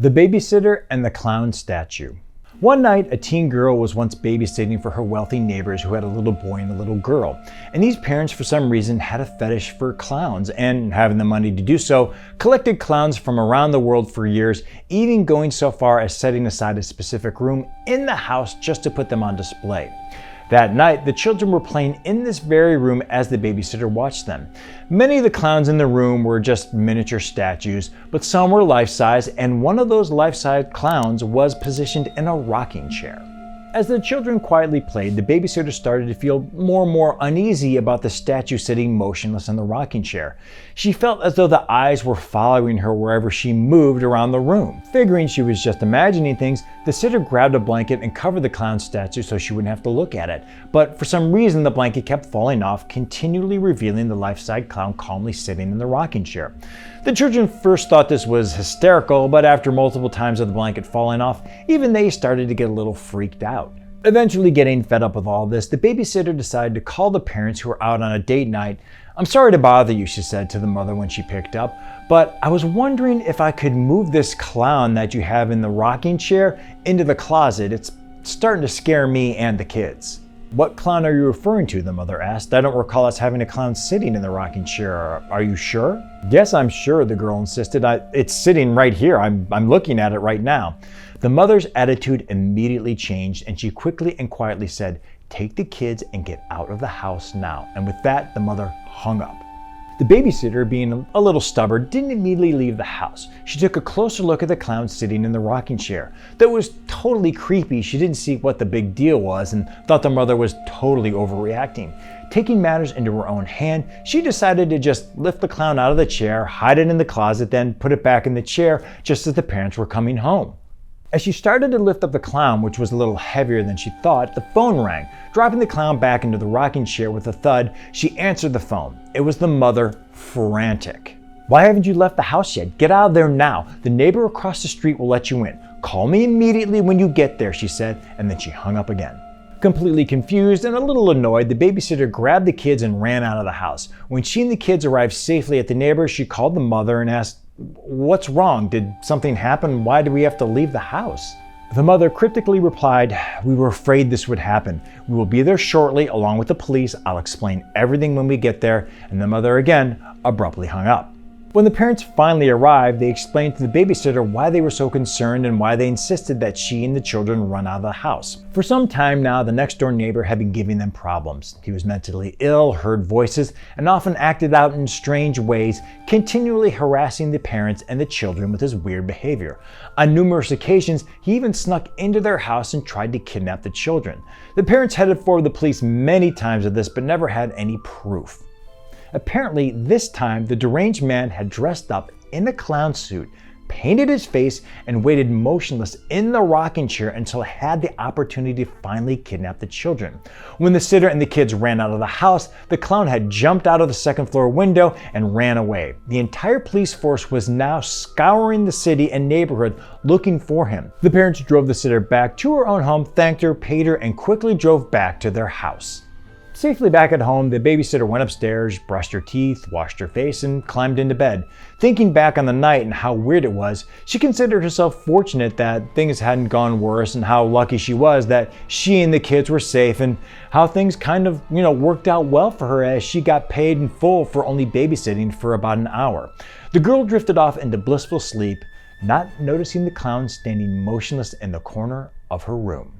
The Babysitter and the Clown Statue. One night, a teen girl was once babysitting for her wealthy neighbors who had a little boy and a little girl. And these parents, for some reason, had a fetish for clowns and, having the money to do so, collected clowns from around the world for years, even going so far as setting aside a specific room in the house just to put them on display. That night, the children were playing in this very room as the babysitter watched them. Many of the clowns in the room were just miniature statues, but some were life-size, and one of those life-size clowns was positioned in a rocking chair. As the children quietly played, the babysitter started to feel more and more uneasy about the statue sitting motionless in the rocking chair. She felt as though the eyes were following her wherever she moved around the room. Figuring she was just imagining things, the sitter grabbed a blanket and covered the clown statue so she wouldn't have to look at it. But for some reason, the blanket kept falling off, continually revealing the life-size clown calmly sitting in the rocking chair. The children first thought this was hysterical, but after multiple times of the blanket falling off, even they started to get a little freaked out. Eventually getting fed up with all this, the babysitter decided to call the parents who were out on a date night. "I'm sorry to bother you," she said to the mother when she picked up, "but I was wondering if I could move this clown that you have in the rocking chair into the closet. It's starting to scare me and the kids." "What clown are you referring to?" the mother asked. "I don't recall us having a clown sitting in the rocking chair. Are you sure?" "Yes, I'm sure," the girl insisted. It's sitting right here. I'm looking at it right now." The mother's attitude immediately changed, and she quickly and quietly said, "Take the kids and get out of the house now." And with that, the mother hung up. The babysitter, being a little stubborn, didn't immediately leave the house. She took a closer look at the clown sitting in the rocking chair. Though it was totally creepy, she didn't see what the big deal was and thought the mother was totally overreacting. Taking matters into her own hand, she decided to just lift the clown out of the chair, hide it in the closet, then put it back in the chair just as the parents were coming home. As she started to lift up the clown, which was a little heavier than she thought, the phone rang. Dropping the clown back into the rocking chair with a thud, she answered the phone. It was the mother, frantic. "Why haven't you left the house yet? Get out of there now. The neighbor across the street will let you in. Call me immediately when you get there," she said, and then she hung up again. Completely confused and a little annoyed, the babysitter grabbed the kids and ran out of the house. When she and the kids arrived safely at the neighbor, she called the mother and asked, "What's wrong? Did something happen? Why do we have to leave the house?" The mother cryptically replied, "We were afraid this would happen. We will be there shortly along with the police. I'll explain everything when we get there." And the mother again abruptly hung up. When the parents finally arrived, they explained to the babysitter why they were so concerned and why they insisted that she and the children run out of the house. For some time now, the next door neighbor had been giving them problems. He was mentally ill, heard voices, and often acted out in strange ways, continually harassing the parents and the children with his weird behavior. On numerous occasions, he even snuck into their house and tried to kidnap the children. The parents headed for the police many times of this, but never had any proof. Apparently, this time, the deranged man had dressed up in a clown suit, painted his face, and waited motionless in the rocking chair until he had the opportunity to finally kidnap the children. When the sitter and the kids ran out of the house, the clown had jumped out of the second-floor window and ran away. The entire police force was now scouring the city and neighborhood looking for him. The parents drove the sitter back to her own home, thanked her, paid her, and quickly drove back to their house. Safely back at home, the babysitter went upstairs, brushed her teeth, washed her face, and climbed into bed. Thinking back on the night and how weird it was, she considered herself fortunate that things hadn't gone worse and how lucky she was that she and the kids were safe and how things kind of, worked out well for her as she got paid in full for only babysitting for about an hour. The girl drifted off into blissful sleep, not noticing the clown standing motionless in the corner of her room.